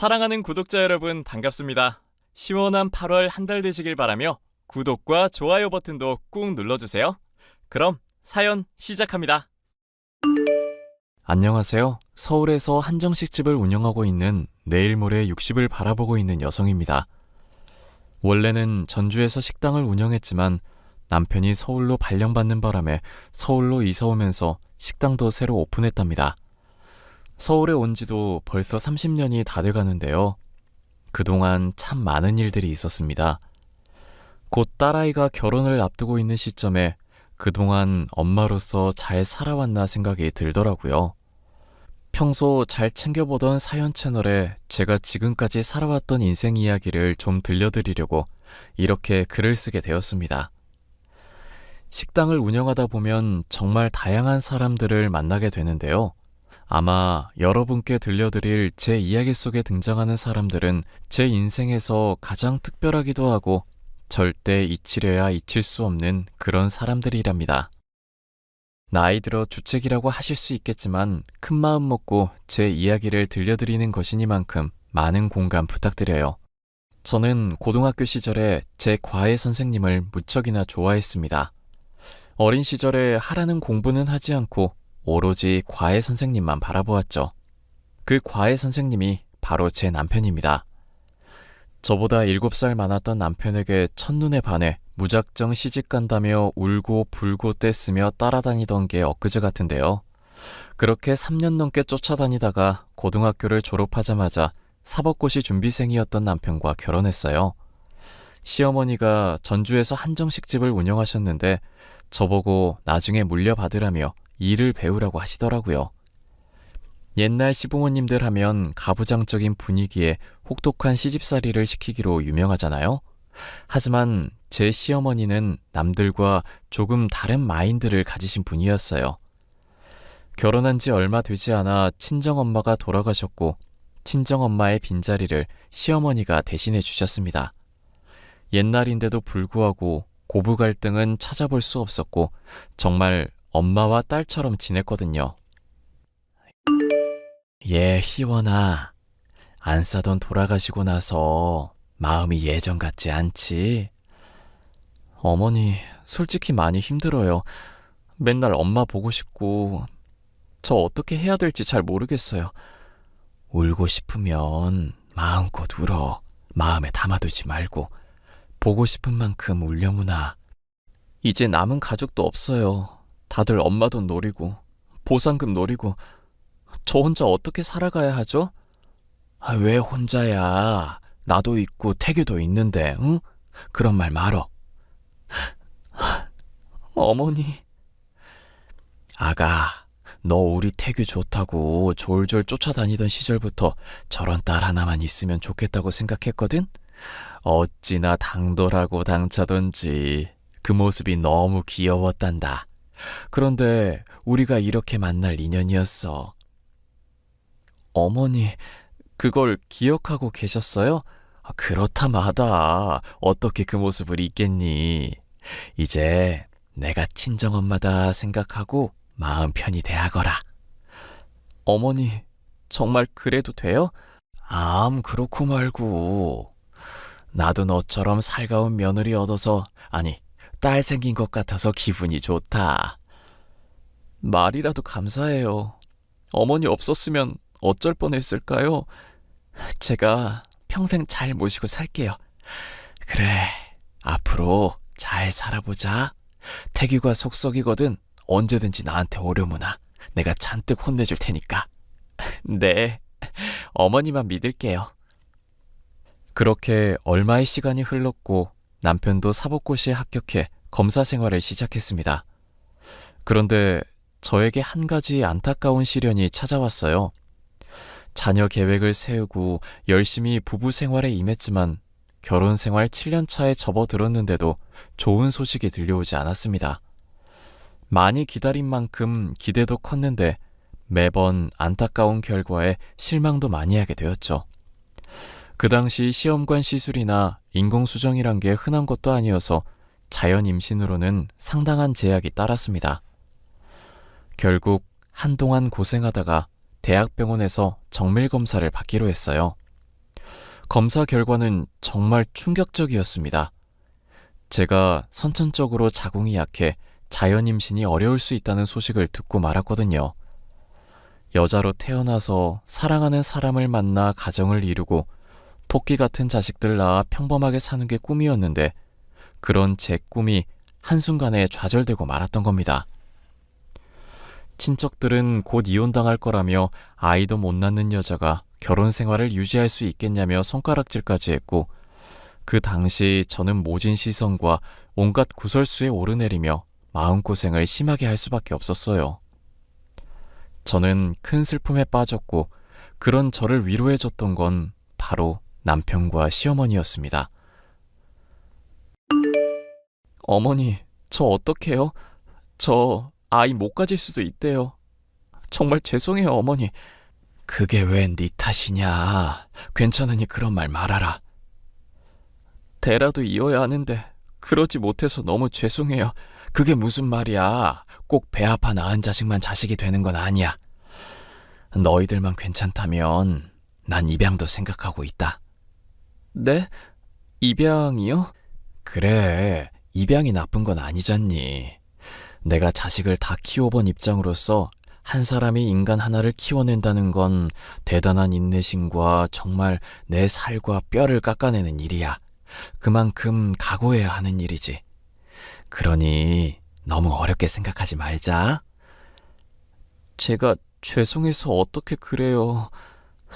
사랑하는 구독자 여러분 반갑습니다. 시원한 8월 한 달 되시길 바라며 구독과 좋아요 버튼도 꾹 눌러주세요. 그럼 사연 시작합니다. 안녕하세요. 서울에서 한정식집을 운영하고 있는 내일 모레 60을 바라보고 있는 여성입니다. 원래는 전주에서 식당을 운영했지만 남편이 서울로 발령받는 바람에 서울로 이사 오면서 식당도 새로 오픈했답니다. 서울에 온 지도 벌써 30년이 다 돼가는데요. 그동안 참 많은 일들이 있었습니다. 곧 딸아이가 결혼을 앞두고 있는 시점에 그동안 엄마로서 잘 살아왔나 생각이 들더라고요. 평소 잘 챙겨보던 사연 채널에 제가 지금까지 살아왔던 인생 이야기를 좀 들려드리려고 이렇게 글을 쓰게 되었습니다. 식당을 운영하다 보면 정말 다양한 사람들을 만나게 되는데요. 아마 여러분께 들려드릴 제 이야기 속에 등장하는 사람들은 제 인생에서 가장 특별하기도 하고 절대 잊히려야 잊힐 수 없는 그런 사람들이랍니다. 나이 들어 주책이라고 하실 수 있겠지만 큰 마음 먹고 제 이야기를 들려드리는 것이니만큼 많은 공감 부탁드려요. 저는 고등학교 시절에 제 과외 선생님을 무척이나 좋아했습니다. 어린 시절에 하라는 공부는 하지 않고 오로지 과외 선생님만 바라보았죠. 그 과외 선생님이 바로 제 남편입니다. 저보다 7살 많았던 남편에게 첫눈에 반해 무작정 시집간다며 울고 불고 떼쓰며 따라다니던 게 엊그제 같은데요. 그렇게 3년 넘게 쫓아다니다가 고등학교를 졸업하자마자 사법고시 준비생이었던 남편과 결혼했어요. 시어머니가 전주에서 한정식집을 운영하셨는데 저보고 나중에 물려받으라며 일을 배우라고 하시더라고요. 옛날 시부모님들 하면 가부장적인 분위기에 혹독한 시집살이를 시키기로 유명하잖아요. 하지만 제 시어머니는 남들과 조금 다른 마인드를 가지신 분이었어요. 결혼한 지 얼마 되지 않아 친정엄마가 돌아가셨고 친정엄마의 빈자리를 시어머니가 대신해 주셨습니다. 옛날인데도 불구하고 고부 갈등은 찾아볼 수 없었고 정말 엄마와 딸처럼 지냈거든요. 희원아, 안 싸던 돌아가시고 나서 마음이 예전 같지 않지? 어머니, 솔직히 많이 힘들어요. 맨날 엄마 보고 싶고 저 어떻게 해야 될지 잘 모르겠어요. 울고 싶으면 마음껏 울어. 마음에 담아두지 말고 보고 싶은 만큼 울려무나. 이제 남은 가족도 없어요. 다들 엄마 돈 노리고 보상금 노리고 저 혼자 어떻게 살아가야 하죠? 왜 혼자야? 나도 있고 태규도 있는데, 응? 그런 말 말어. 어머니. 아가, 너 우리 태규 좋다고 졸졸 쫓아다니던 시절부터 저런 딸 하나만 있으면 좋겠다고 생각했거든? 어찌나 당돌하고 당차던지 그 모습이 너무 귀여웠단다. 그런데 우리가 이렇게 만날 인연이었어. 어머니, 그걸 기억하고 계셨어요? 그렇다 마다 어떻게 그 모습을 잊겠니? 이제 내가 친정엄마다 생각하고 마음 편히 대하거라. 어머니, 정말 그래도 돼요? 그렇고 말고. 나도 너처럼 살가운 며느리 얻어서, 아니, 딸 생긴 것 같아서 기분이 좋다. 말이라도 감사해요. 어머니 없었으면 어쩔 뻔했을까요? 제가 평생 잘 모시고 살게요. 그래, 앞으로 잘 살아보자. 태규가 속썩이거든 언제든지 나한테 오려무나. 내가 잔뜩 혼내줄 테니까. 네, 어머니만 믿을게요. 그렇게 얼마의 시간이 흘렀고 남편도 사법고시에 합격해 검사 생활을 시작했습니다. 그런데 저에게 한 가지 안타까운 시련이 찾아왔어요. 자녀 계획을 세우고 열심히 부부 생활에 임했지만 결혼 생활 7년 차에 접어들었는데도 좋은 소식이 들려오지 않았습니다. 많이 기다린 만큼 기대도 컸는데 매번 안타까운 결과에 실망도 많이 하게 되었죠. 그 당시 시험관 시술이나 인공수정이란 게 흔한 것도 아니어서 자연 임신으로는 상당한 제약이 따랐습니다. 결국 한동안 고생하다가 대학병원에서 정밀검사를 받기로 했어요. 검사 결과는 정말 충격적이었습니다. 제가 선천적으로 자궁이 약해 자연 임신이 어려울 수 있다는 소식을 듣고 말았거든요. 여자로 태어나서 사랑하는 사람을 만나 가정을 이루고 토끼 같은 자식들 낳아 평범하게 사는 게 꿈이었는데 그런 제 꿈이 한순간에 좌절되고 말았던 겁니다. 친척들은 곧 이혼당할 거라며 아이도 못 낳는 여자가 결혼 생활을 유지할 수 있겠냐며 손가락질까지 했고 그 당시 저는 모진 시선과 온갖 구설수에 오르내리며 마음고생을 심하게 할 수밖에 없었어요. 저는 큰 슬픔에 빠졌고 그런 저를 위로해줬던 건 바로 남편과 시어머니였습니다. 어머니, 저 어떡해요? 저 아이 못 가질 수도 있대요. 정말 죄송해요, 어머니. 그게 왜 네 탓이냐. 괜찮으니 그런 말 말아라. 대라도 이어야 하는데 그러지 못해서 너무 죄송해요. 그게 무슨 말이야. 꼭 배 아파 낳은 자식만 자식이 되는 건 아니야. 너희들만 괜찮다면 난 입양도 생각하고 있다. 네? 입양이요? 그래, 입양이 나쁜 건 아니잖니. 내가 자식을 다 키워본 입장으로서 한 사람이 인간 하나를 키워낸다는 건 대단한 인내심과 정말 내 살과 뼈를 깎아내는 일이야. 그만큼 각오해야 하는 일이지. 그러니 너무 어렵게 생각하지 말자. 제가 죄송해서 어떻게 그래요.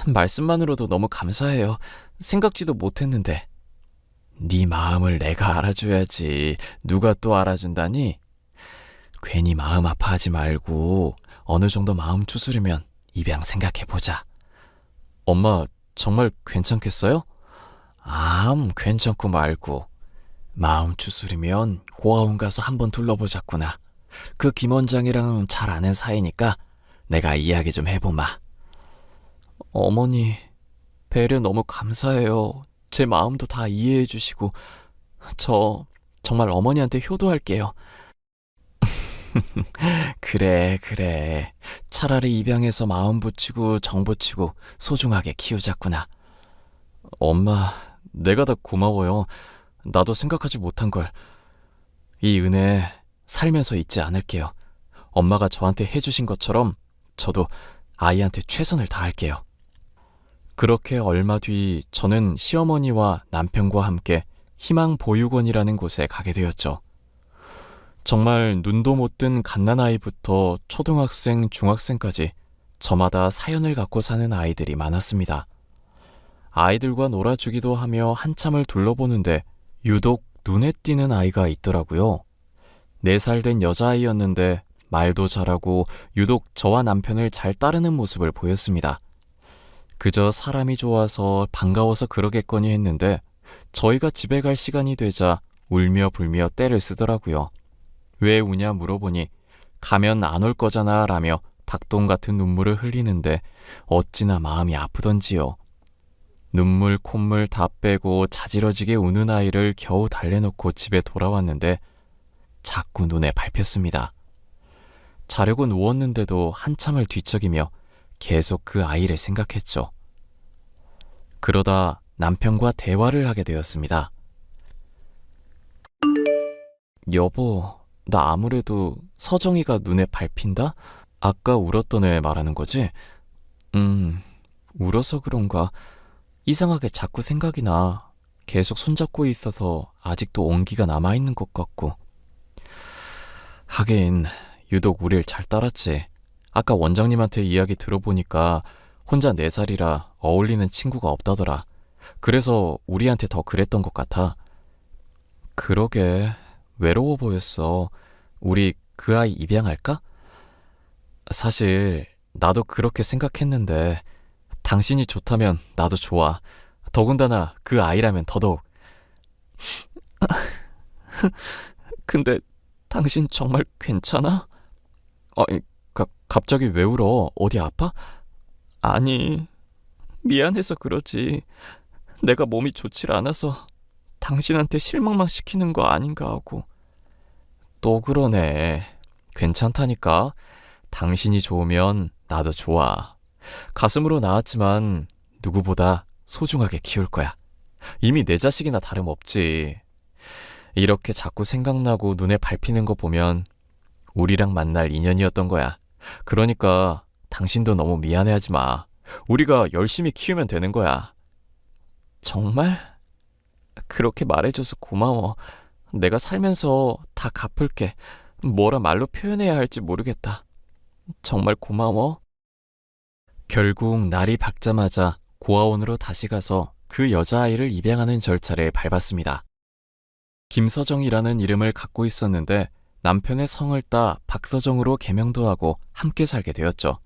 말씀만으로도 너무 감사해요. 생각지도 못했는데. 네 마음을 내가 알아줘야지. 누가 또 알아준다니? 괜히 마음 아파하지 말고 어느 정도 마음 추스르면 입양 생각해보자. 엄마, 정말 괜찮겠어요? 괜찮고 말고. 마음 추스르면 고아원 가서 한번 둘러보자꾸나. 그 김 원장이랑 잘 아는 사이니까 내가 이야기 좀 해보마. 어머니, 배려 너무 감사해요. 제 마음도 다 이해해 주시고. 저 정말 어머니한테 효도할게요. 그래. 차라리 입양해서 마음 붙이고 정 붙이고 소중하게 키우자꾸나. 엄마, 내가 다 고마워요. 나도 생각하지 못한 걸. 이 은혜 살면서 잊지 않을게요. 엄마가 저한테 해주신 것처럼 저도 아이한테 최선을 다할게요. 그렇게 얼마 뒤 저는 시어머니와 남편과 함께 희망보육원이라는 곳에 가게 되었죠. 정말 눈도 못 뜬 갓난아이부터 초등학생, 중학생까지 저마다 사연을 갖고 사는 아이들이 많았습니다. 아이들과 놀아주기도 하며 한참을 둘러보는데 유독 눈에 띄는 아이가 있더라고요. 4살 된 여자아이였는데 말도 잘하고 유독 저와 남편을 잘 따르는 모습을 보였습니다. 그저 사람이 좋아서 반가워서 그러겠거니 했는데 저희가 집에 갈 시간이 되자 울며 불며 떼를 쓰더라고요. 왜 우냐 물어보니 가면 안 올 거잖아 라며 닭똥 같은 눈물을 흘리는데 어찌나 마음이 아프던지요. 눈물 콧물 다 빼고 자지러지게 우는 아이를 겨우 달래놓고 집에 돌아왔는데 자꾸 눈에 밟혔습니다. 자려고 누웠는데도 한참을 뒤척이며 계속 그 아이를 생각했죠. 그러다 남편과 대화를 하게 되었습니다. 여보, 나 아무래도 서정이가 눈에 밟힌다? 아까 울었던 애 말하는 거지? 울어서 그런가? 이상하게 자꾸 생각이 나. 계속 손잡고 있어서 아직도 온기가 남아있는 것 같고. 하긴 유독 우릴 잘 따랐지. 아까 원장님한테 이야기 들어보니까 혼자 4살이라 어울리는 친구가 없다더라. 그래서 우리한테 더 그랬던 것 같아. 그러게, 외로워 보였어. 우리 그 아이 입양할까? 사실 나도 그렇게 생각했는데 당신이 좋다면 나도 좋아. 더군다나 그 아이라면 더더욱. 근데 당신 정말 괜찮아? 갑자기 왜 울어? 어디 아파? 아니, 미안해서 그러지. 내가 몸이 좋질 않아서 당신한테 실망만 시키는 거 아닌가 하고. 또 그러네. 괜찮다니까. 당신이 좋으면 나도 좋아. 가슴으로 낳았지만 누구보다 소중하게 키울 거야. 이미 내 자식이나 다름없지. 이렇게 자꾸 생각나고 눈에 밟히는 거 보면 우리랑 만날 인연이었던 거야. 그러니까 당신도 너무 미안해하지 마. 우리가 열심히 키우면 되는 거야. 정말? 그렇게 말해줘서 고마워. 내가 살면서 다 갚을게. 뭐라 말로 표현해야 할지 모르겠다. 정말 고마워. 결국 날이 밝자마자 고아원으로 다시 가서 그 여자아이를 입양하는 절차를 밟았습니다. 김서정이라는 이름을 갖고 있었는데 남편의 성을 따 박서정으로 개명도 하고 함께 살게 되었죠.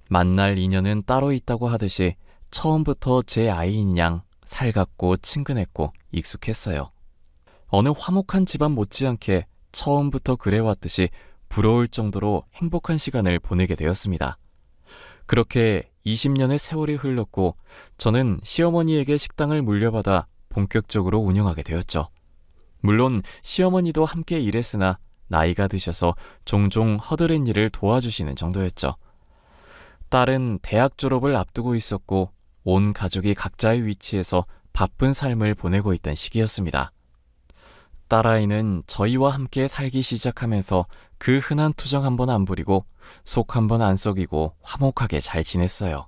만날 인연은 따로 있다고 하듯이 처음부터 제 아이인 양 살갑고 친근했고 익숙했어요. 어느 화목한 집안 못지않게 처음부터 그래왔듯이 부러울 정도로 행복한 시간을 보내게 되었습니다. 그렇게 20년의 세월이 흘렀고 저는 시어머니에게 식당을 물려받아 본격적으로 운영하게 되었죠. 물론 시어머니도 함께 일했으나 나이가 드셔서 종종 허드렛 일을 도와주시는 정도였죠. 딸은 대학 졸업을 앞두고 있었고 온 가족이 각자의 위치에서 바쁜 삶을 보내고 있던 시기였습니다. 딸아이는 저희와 함께 살기 시작하면서 그 흔한 투정 한 번 안 부리고 속 한 번 안 썩이고 화목하게 잘 지냈어요.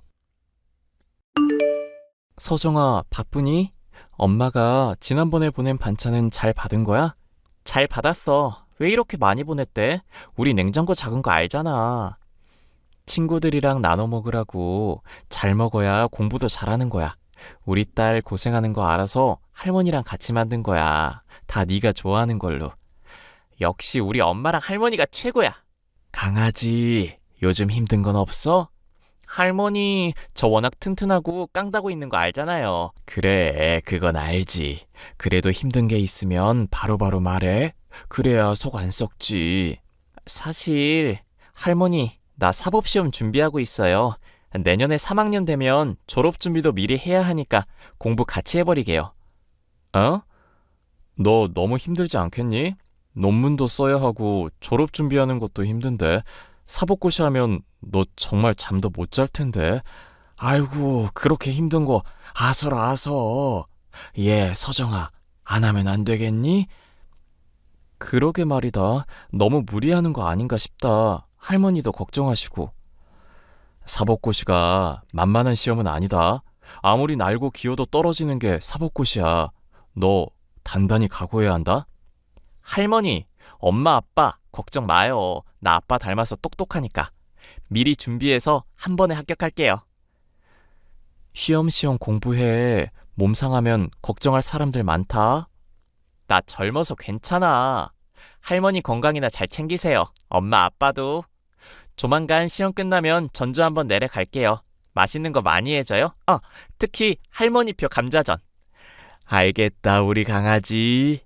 서정아, 바쁘니? 엄마가 지난번에 보낸 반찬은 잘 받은 거야? 잘 받았어. 왜 이렇게 많이 보냈대? 우리 냉장고 작은 거 알잖아. 친구들이랑 나눠 먹으라고. 잘 먹어야 공부도 잘하는 거야. 우리 딸 고생하는 거 알아서 할머니랑 같이 만든 거야. 다 네가 좋아하는 걸로. 역시 우리 엄마랑 할머니가 최고야. 강아지, 요즘 힘든 건 없어? 할머니, 저 워낙 튼튼하고 깡다고 있는 거 알잖아요. 그래, 그건 알지. 그래도 힘든 게 있으면 바로바로 말해. 그래야 속 안 썩지. 사실 할머니, 나 사법시험 준비하고 있어요. 내년에 3학년 되면 졸업 준비도 미리 해야 하니까 공부 같이 해버리게요. 어? 너 너무 힘들지 않겠니? 논문도 써야 하고 졸업 준비하는 것도 힘든데 사법고시 하면 너 정말 잠도 못 잘 텐데. 아이고, 그렇게 힘든 거 아서라 아서. 서정아, 안 하면 안 되겠니? 그러게 말이다. 너무 무리하는 거 아닌가 싶다. 할머니도 걱정하시고. 사법고시가 만만한 시험은 아니다. 아무리 날고 기어도 떨어지는 게 사법고시야. 너 단단히 각오해야 한다. 할머니, 엄마 아빠 걱정 마요. 나 아빠 닮아서 똑똑하니까. 미리 준비해서 한 번에 합격할게요. 쉬엄쉬엄 공부해. 몸 상하면 걱정할 사람들 많다. 나 젊어서 괜찮아. 할머니 건강이나 잘 챙기세요. 엄마 아빠도. 조만간 시험 끝나면 전주 한번 내려갈게요. 맛있는 거 많이 해줘요. 특히 할머니표 감자전. 알겠다, 우리 강아지.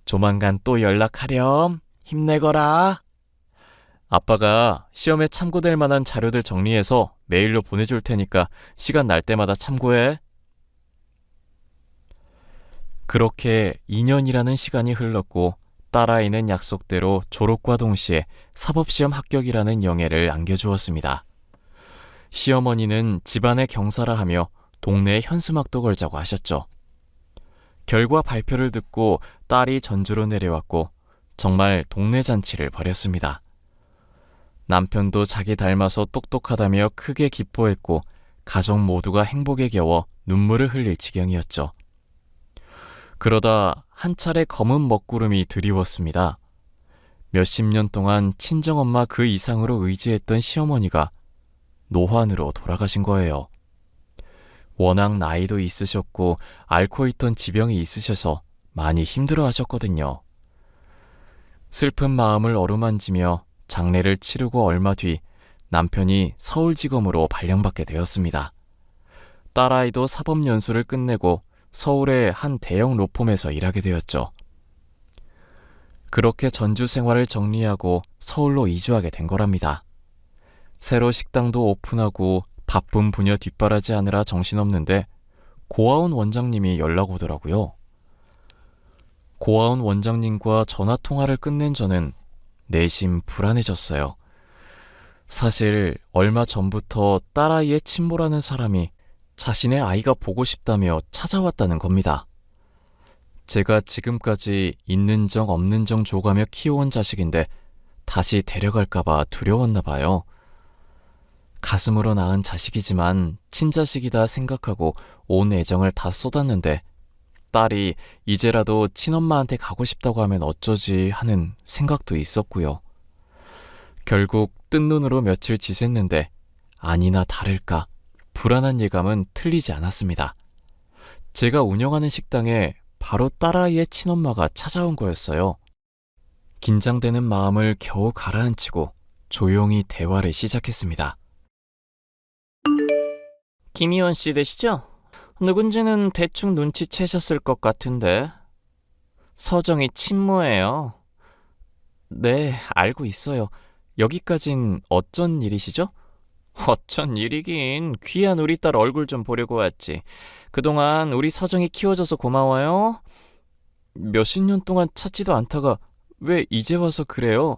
조만간 또 연락하렴. 힘내거라. 아빠가 시험에 참고될 만한 자료들 정리해서 메일로 보내줄 테니까 시간 날 때마다 참고해. 그렇게 2년이라는 시간이 흘렀고 딸아이는 약속대로 졸업과 동시에 사법시험 합격이라는 영예를 안겨주었습니다. 시어머니는 집안의 경사라 하며 동네에 현수막도 걸자고 하셨죠. 결과 발표를 듣고 딸이 전주로 내려왔고 정말 동네 잔치를 벌였습니다. 남편도 자기 닮아서 똑똑하다며 크게 기뻐했고 가족 모두가 행복에 겨워 눈물을 흘릴 지경이었죠. 그러다 한 차례 검은 먹구름이 드리웠습니다. 몇십 년 동안 친정엄마 그 이상으로 의지했던 시어머니가 노환으로 돌아가신 거예요. 워낙 나이도 있으셨고 앓고 있던 지병이 있으셔서 많이 힘들어 하셨거든요. 슬픈 마음을 어루만지며 장례를 치르고 얼마 뒤 남편이 서울지검으로 발령받게 되었습니다. 딸아이도 사법연수를 끝내고 서울의 한 대형 로펌에서 일하게 되었죠. 그렇게 전주 생활을 정리하고 서울로 이주하게 된 거랍니다. 새로 식당도 오픈하고 바쁜 부녀 뒷바라지 하느라 정신없는데 고아원 원장님이 연락 오더라고요. 고아원 원장님과 전화통화를 끝낸 저는 내심 불안해졌어요. 사실 얼마 전부터 딸아이의 친모라는 사람이 자신의 아이가 보고 싶다며 찾아왔다는 겁니다. 제가 지금까지 있는 정 없는 정 줘가며 키워온 자식인데 다시 데려갈까봐 두려웠나 봐요. 가슴으로 낳은 자식이지만 친자식이다 생각하고 온 애정을 다 쏟았는데 딸이 이제라도 친엄마한테 가고 싶다고 하면 어쩌지 하는 생각도 있었고요. 결국 뜬 눈으로 며칠 지샜는데 아니나 다를까 불안한 예감은 틀리지 않았습니다. 제가 운영하는 식당에 바로 딸아이의 친엄마가 찾아온 거였어요. 긴장되는 마음을 겨우 가라앉히고 조용히 대화를 시작했습니다. 김희원 씨 되시죠? 누군지는 대충 눈치채셨을 것 같은데. 서정이 친모예요. 네, 알고 있어요. 여기까진 어쩐 일이시죠? 어쩐 일이긴. 귀한 우리 딸 얼굴 좀 보려고 왔지. 그동안 우리 서정이 키워줘서 고마워요. 몇십 년 동안 찾지도 않다가 왜 이제 와서 그래요?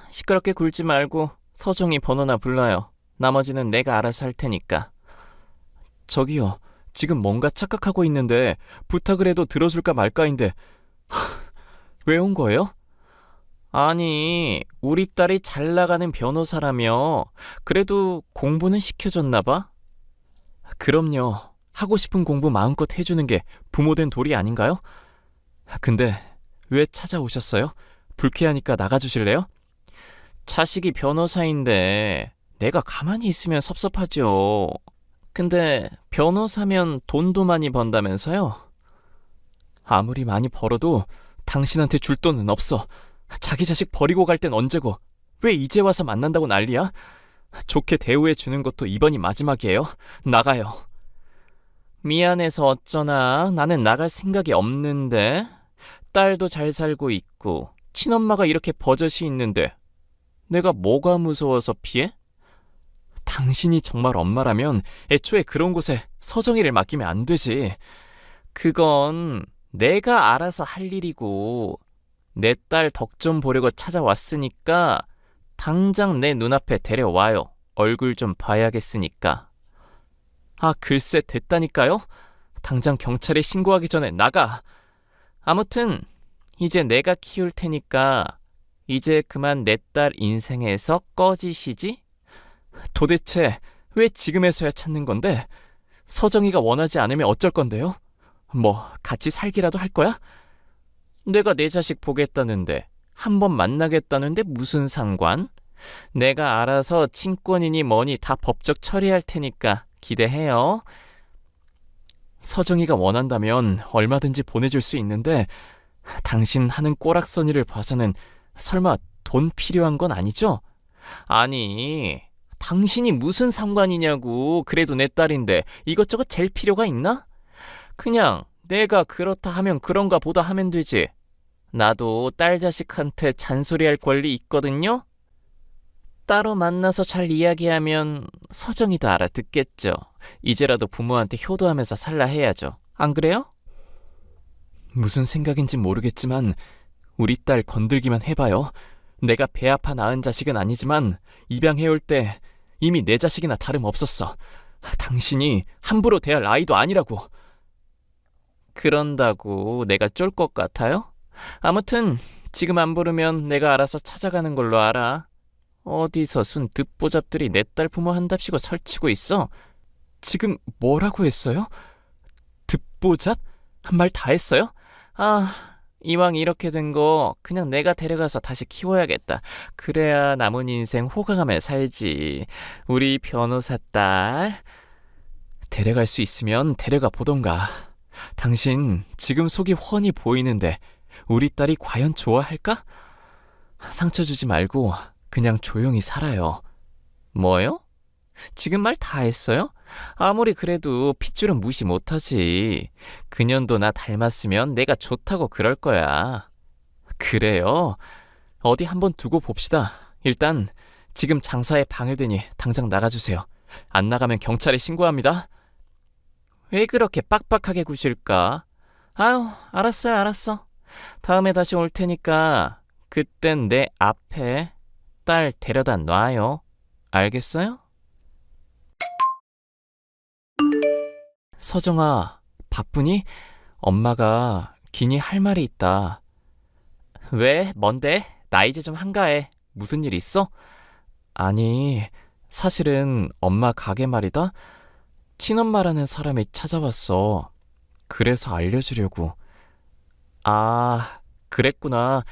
시끄럽게 굴지 말고 서정이 번호나 불러요. 나머지는 내가 알아서 할 테니까. 저기요, 지금 뭔가 착각하고 있는데 부탁을 해도 들어줄까 말까인데 왜 온 거예요? 아니, 우리 딸이 잘 나가는 변호사라며. 그래도 공부는 시켜줬나 봐? 그럼요. 하고 싶은 공부 마음껏 해주는 게 부모된 도리 아닌가요? 근데 왜 찾아오셨어요? 불쾌하니까 나가주실래요? 자식이 변호사인데 내가 가만히 있으면 섭섭하죠. 근데 변호사면 돈도 많이 번다면서요? 아무리 많이 벌어도 당신한테 줄 돈은 없어. 자기 자식 버리고 갈 땐 언제고 왜 이제 와서 만난다고 난리야? 좋게 대우해 주는 것도 이번이 마지막이에요. 나가요. 미안해서 어쩌나. 나는 나갈 생각이 없는데. 딸도 잘 살고 있고 친엄마가 이렇게 버젓이 있는데 내가 뭐가 무서워서 피해? 당신이 정말 엄마라면 애초에 그런 곳에 서정이를 맡기면 안 되지. 그건 내가 알아서 할 일이고 내 딸 덕 좀 보려고 찾아왔으니까 당장 내 눈앞에 데려와요. 얼굴 좀 봐야겠으니까. 글쎄 됐다니까요. 당장 경찰에 신고하기 전에 나가. 아무튼 이제 내가 키울 테니까 이제 그만 내 딸 인생에서 꺼지시지? 도대체 왜 지금에서야 찾는 건데? 서정이가 원하지 않으면 어쩔 건데요? 뭐 같이 살기라도 할 거야? 내가 내 자식 보겠다는데 한번 만나겠다는데 무슨 상관? 내가 알아서 친권이니 뭐니 다 법적 처리할 테니까 기대해요. 서정이가 원한다면 얼마든지 보내줄 수 있는데 당신 하는 꼬락서니를 봐서는 설마 돈 필요한 건 아니죠? 아니, 당신이 무슨 상관이냐고. 그래도 내 딸인데 이것저것 잴 필요가 있나? 그냥 내가 그렇다 하면 그런가 보다 하면 되지. 나도 딸 자식한테 잔소리할 권리 있거든요? 따로 만나서 잘 이야기하면 서정이도 알아듣겠죠. 이제라도 부모한테 효도하면서 살라 해야죠. 안 그래요? 무슨 생각인지 모르겠지만 우리 딸 건들기만 해봐요. 내가 배 아파 낳은 자식은 아니지만 입양해올 때 이미 내 자식이나 다름없었어. 당신이 함부로 대할 아이도 아니라고. 그런다고 내가 쫄 것 같아요? 아무튼 지금 안 부르면 내가 알아서 찾아가는 걸로 알아. 어디서 순 듣보잡들이 내 딸 부모 한답시고 설치고 있어. 지금 뭐라고 했어요? 듣보잡? 말 다 했어요? 이왕 이렇게 된 거 그냥 내가 데려가서 다시 키워야겠다. 그래야 남은 인생 호강하며 살지. 우리 변호사 딸 데려갈 수 있으면 데려가 보던가. 당신 지금 속이 훤히 보이는데 우리 딸이 과연 좋아할까? 상처 주지 말고 그냥 조용히 살아요. 뭐요? 지금 말 다 했어요? 아무리 그래도 핏줄은 무시 못하지. 그년도 나 닮았으면 내가 좋다고 그럴 거야. 그래요? 어디 한번 두고 봅시다. 일단 지금 장사에 방해되니 당장 나가주세요. 안 나가면 경찰에 신고합니다. 왜 그렇게 빡빡하게 구실까? 알았어요, 알았어. 다음에 다시 올 테니까 그땐 내 앞에 딸 데려다 놔요. 알겠어요? 서정아, 바쁘니? 엄마가 기니 할 말이 있다. 왜? 뭔데? 나 이제 좀 한가해. 무슨 일 있어? 아니, 사실은 엄마 가게 말이다. 친엄마라는 사람이 찾아왔어. 그래서 알려주려고. 아, 그랬구나.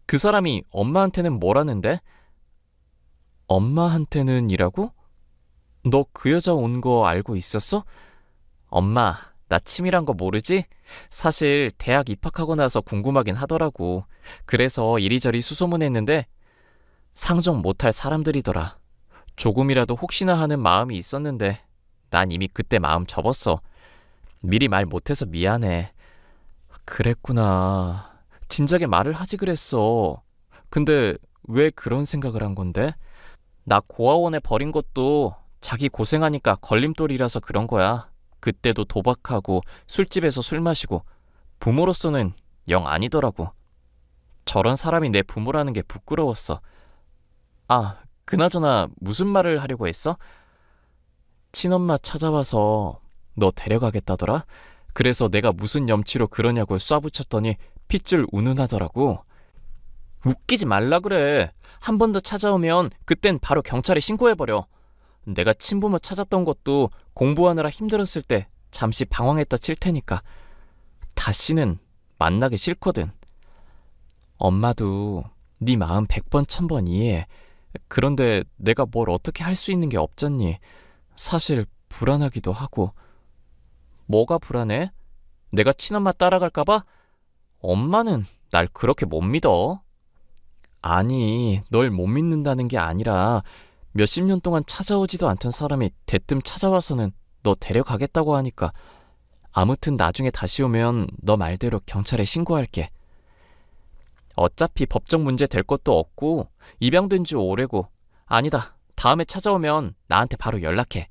그 사람이 엄마한테는 뭐라는데? 엄마한테는이라고? 너 그 여자 온 거 알고 있었어? 엄마, 나 치밀한 거 모르지? 사실 대학 입학하고 나서 궁금하긴 하더라고. 그래서 이리저리 수소문했는데 상종 못할 사람들이더라. 조금이라도 혹시나 하는 마음이 있었는데 난 이미 그때 마음 접었어. 미리 말 못해서 미안해. 그랬구나. 진작에 말을 하지 그랬어. 근데 왜 그런 생각을 한 건데? 나 고아원에 버린 것도 자기 고생하니까 걸림돌이라서 그런 거야. 그때도 도박하고 술집에서 술 마시고 부모로서는 영 아니더라고. 저런 사람이 내 부모라는 게 부끄러웠어. 아, 그나저나 무슨 말을 하려고 했어? 친엄마 찾아와서 너 데려가겠다더라? 그래서 내가 무슨 염치로 그러냐고 쏴붙였더니 핏줄 운운하더라고. 웃기지 말라 그래. 한 번 더 찾아오면 그땐 바로 경찰에 신고해버려. 내가 친부모 찾았던 것도 공부하느라 힘들었을 때 잠시 방황했다 칠 테니까. 다시는 만나기 싫거든. 엄마도 네 마음 100번 1000번 이해해. 그런데 내가 뭘 어떻게 할 수 있는 게 없잖니. 사실 불안하기도 하고. 뭐가 불안해? 내가 친엄마 따라갈까봐? 엄마는 날 그렇게 못 믿어. 아니, 널 못 믿는다는 게 아니라 몇십 년 동안 찾아오지도 않던 사람이 대뜸 찾아와서는 너 데려가겠다고 하니까. 아무튼 나중에 다시 오면 너 말대로 경찰에 신고할게. 어차피 법적 문제 될 것도 없고 입양된 지 오래고. 아니다, 다음에 찾아오면 나한테 바로 연락해.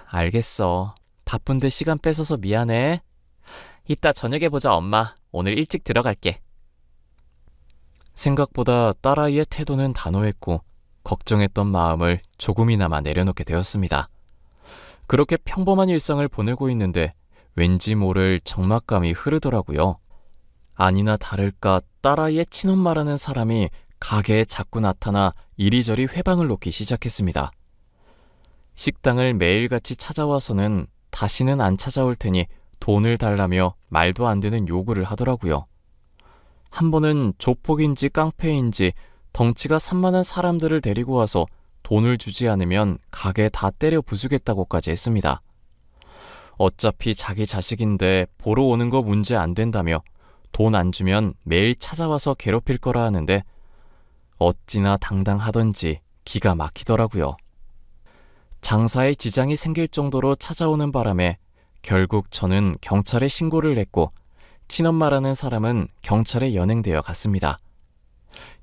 알겠어. 바쁜데 시간 뺏어서 미안해. 이따 저녁에 보자 엄마. 오늘 일찍 들어갈게. 생각보다 딸아이의 태도는 단호했고 걱정했던 마음을 조금이나마 내려놓게 되었습니다. 그렇게 평범한 일상을 보내고 있는데 왠지 모를 적막감이 흐르더라고요. 아니나 다를까 딸아이의 친엄마라는 사람이 가게에 자꾸 나타나 이리저리 회방을 놓기 시작했습니다. 식당을 매일같이 찾아와서는 다시는 안 찾아올 테니 돈을 달라며 말도 안 되는 요구를 하더라고요. 한 번은 조폭인지 깡패인지 덩치가 산만한 사람들을 데리고 와서 돈을 주지 않으면 가게 다 때려 부수겠다고까지 했습니다. 어차피 자기 자식인데 보러 오는 거 문제 안 된다며 돈 안 주면 매일 찾아와서 괴롭힐 거라 하는데 어찌나 당당하던지 기가 막히더라고요. 장사에 지장이 생길 정도로 찾아오는 바람에 결국 저는 경찰에 신고를 했고 친엄마라는 사람은 경찰에 연행되어 갔습니다.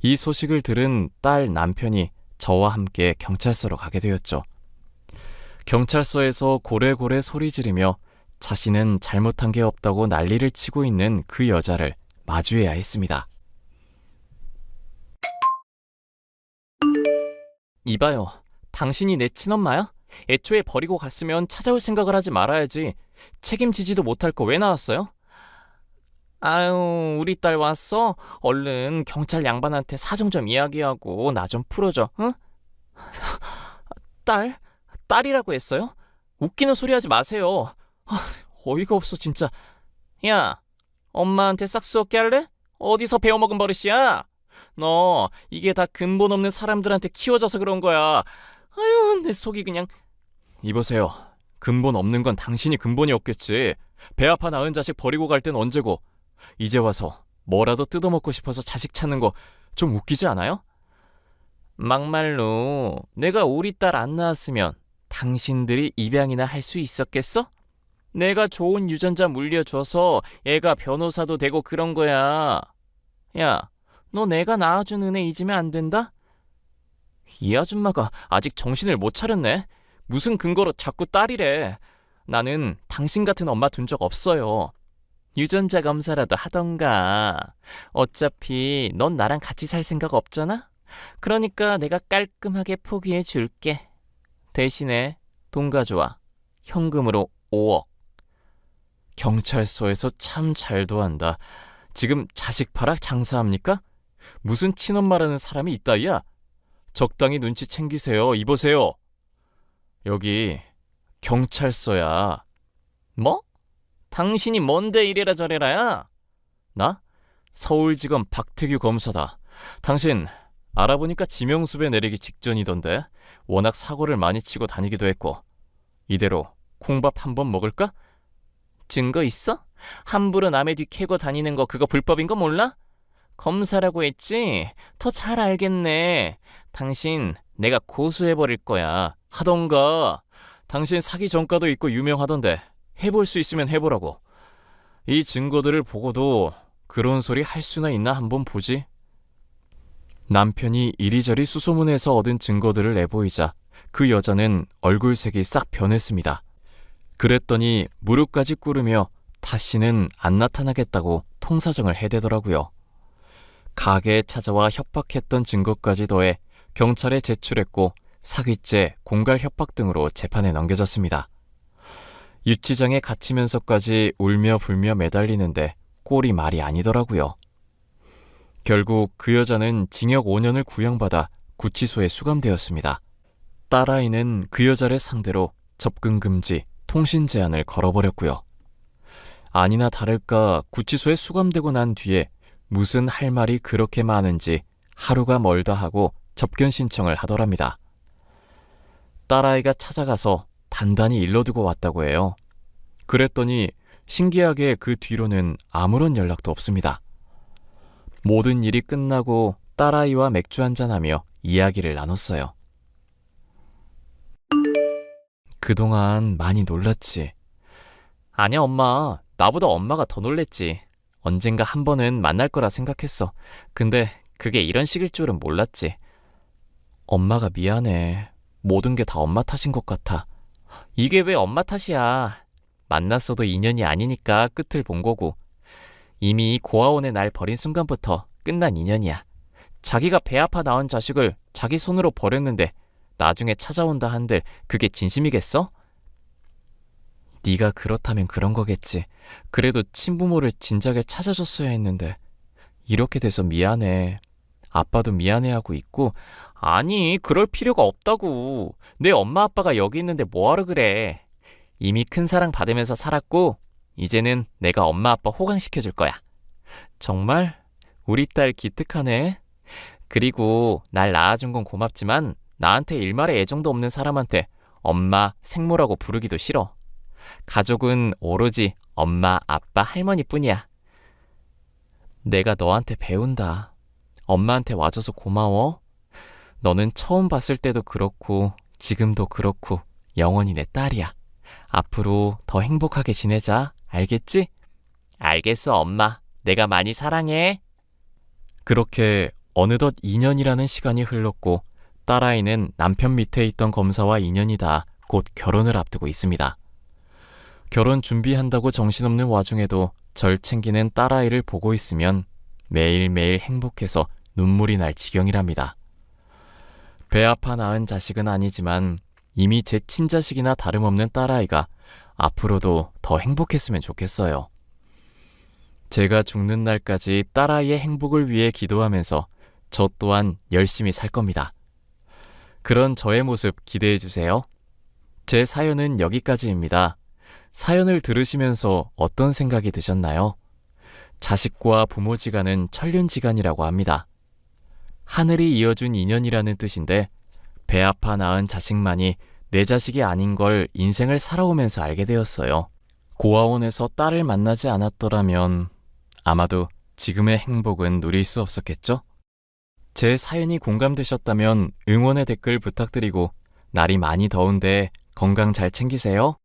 이 소식을 들은 딸 남편이 저와 함께 경찰서로 가게 되었죠. 경찰서에서 고래고래 소리 지르며 자신은 잘못한 게 없다고 난리를 치고 있는 그 여자를 마주해야 했습니다. 이봐요. 당신이 내 친엄마야? 애초에 버리고 갔으면 찾아올 생각을 하지 말아야지. 책임지지도 못할 거 왜 나왔어요? 아유, 우리 딸 왔어? 얼른 경찰 양반한테 사정 좀 이야기하고 나 좀 풀어줘, 응? 딸? 딸이라고 했어요? 웃기는 소리 하지 마세요. 어이가 없어 진짜. 야, 엄마한테 싹수 없게 할래? 어디서 배워먹은 버릇이야? 너 이게 다 근본 없는 사람들한테 키워져서 그런 거야. 아유, 내 속이 그냥. 이보세요. 근본 없는 건 당신이 근본이 없겠지. 배 아파 낳은 자식 버리고 갈 땐 언제고. 이제 와서 뭐라도 뜯어먹고 싶어서 자식 찾는 거 좀 웃기지 않아요? 막말로 내가 우리 딸 안 낳았으면 당신들이 입양이나 할 수 있었겠어? 내가 좋은 유전자 물려줘서 애가 변호사도 되고 그런 거야. 야, 너 내가 낳아준 은혜 잊으면 안 된다? 이 아줌마가 아직 정신을 못 차렸네. 무슨 근거로 자꾸 딸이래. 나는 당신 같은 엄마 둔 적 없어요. 유전자 검사라도 하던가. 어차피 넌 나랑 같이 살 생각 없잖아? 그러니까 내가 깔끔하게 포기해 줄게. 대신에 돈 가져와. 현금으로 5억. 경찰서에서 참 잘도 한다. 지금 자식 팔아 장사합니까? 무슨 친엄마라는 사람이 있다이야? 적당히 눈치 챙기세요. 이보세요. 여기 경찰서야. 뭐? 당신이 뭔데 이래라 저래라야? 나? 서울지검 박태규 검사다. 당신 알아보니까 지명수배 내리기 직전이던데. 워낙 사고를 많이 치고 다니기도 했고. 이대로 콩밥 한 번 먹을까? 증거 있어? 함부로 남의 뒤 캐고 다니는 거 그거 불법인 거 몰라? 검사라고 했지? 더 잘 알겠네. 당신 내가 고소해버릴 거야. 하던가. 당신 사기 전과도 있고 유명하던데 해볼 수 있으면 해보라고. 이 증거들을 보고도 그런 소리 할 수나 있나 한번 보지. 남편이 이리저리 수소문해서 얻은 증거들을 내보이자 그 여자는 얼굴색이 싹 변했습니다. 그랬더니 무릎까지 꿇으며 다시는 안 나타나겠다고 통사정을 해대더라고요. 가게에 찾아와 협박했던 증거까지 더해 경찰에 제출했고 사기죄, 공갈 협박 등으로 재판에 넘겨졌습니다. 유치장에 갇히면서까지 울며 불며 매달리는데 꼴이 말이 아니더라고요. 결국 그 여자는 징역 5년을 구형받아 구치소에 수감되었습니다. 딸아이는 그 여자를 상대로 접근 금지, 통신 제한을 걸어버렸고요. 아니나 다를까 구치소에 수감되고 난 뒤에 무슨 할 말이 그렇게 많은지 하루가 멀다 하고 접견 신청을 하더랍니다. 딸아이가 찾아가서 단단히 일러두고 왔다고 해요. 그랬더니 신기하게 그 뒤로는 아무런 연락도 없습니다. 모든 일이 끝나고 딸아이와 맥주 한잔하며 이야기를 나눴어요. 그동안 많이 놀랐지? 아니야 엄마, 나보다 엄마가 더 놀랬지. 언젠가 한 번은 만날 거라 생각했어. 근데 그게 이런 식일 줄은 몰랐지. 엄마가 미안해. 모든 게 다 엄마 탓인 것 같아. 이게 왜 엄마 탓이야. 만났어도 인연이 아니니까 끝을 본 거고. 이미 고아원에 날 버린 순간부터 끝난 인연이야. 자기가 배 아파 낳은 자식을 자기 손으로 버렸는데 나중에 찾아온다 한들 그게 진심이겠어? 네가 그렇다면 그런 거겠지. 그래도 친부모를 진작에 찾아줬어야 했는데. 이렇게 돼서 미안해. 아빠도 미안해하고 있고. 아니, 그럴 필요가 없다고. 내 엄마 아빠가 여기 있는데 뭐하러 그래. 이미 큰 사랑 받으면서 살았고 이제는 내가 엄마 아빠 호강시켜줄 거야. 정말? 우리 딸 기특하네. 그리고 날 낳아준 건 고맙지만 나한테 일말의 애정도 없는 사람한테 엄마, 생모라고 부르기도 싫어. 가족은 오로지 엄마, 아빠, 할머니뿐이야. 내가 너한테 배운다. 엄마한테 와줘서 고마워. 너는 처음 봤을 때도 그렇고 지금도 그렇고 영원히 내 딸이야. 앞으로 더 행복하게 지내자. 알겠지? 알겠어 엄마. 내가 많이 사랑해. 그렇게 어느덧 2년이라는 시간이 흘렀고 딸아이는 남편 밑에 있던 검사와 인연이 다 곧 결혼을 앞두고 있습니다. 결혼 준비한다고 정신없는 와중에도 절 챙기는 딸아이를 보고 있으면 매일매일 행복해서 눈물이 날 지경이랍니다. 배 아파 낳은 자식은 아니지만 이미 제 친자식이나 다름없는 딸아이가 앞으로도 더 행복했으면 좋겠어요. 제가 죽는 날까지 딸아이의 행복을 위해 기도하면서 저 또한 열심히 살 겁니다. 그런 저의 모습 기대해 주세요. 제 사연은 여기까지입니다. 사연을 들으시면서 어떤 생각이 드셨나요? 자식과 부모지간은 천륜지간이라고 합니다. 하늘이 이어준 인연이라는 뜻인데 배 아파 낳은 자식만이 내 자식이 아닌 걸 인생을 살아오면서 알게 되었어요. 고아원에서 딸을 만나지 않았더라면 아마도 지금의 행복은 누릴 수 없었겠죠? 제 사연이 공감되셨다면 응원의 댓글 부탁드리고 날이 많이 더운데 건강 잘 챙기세요.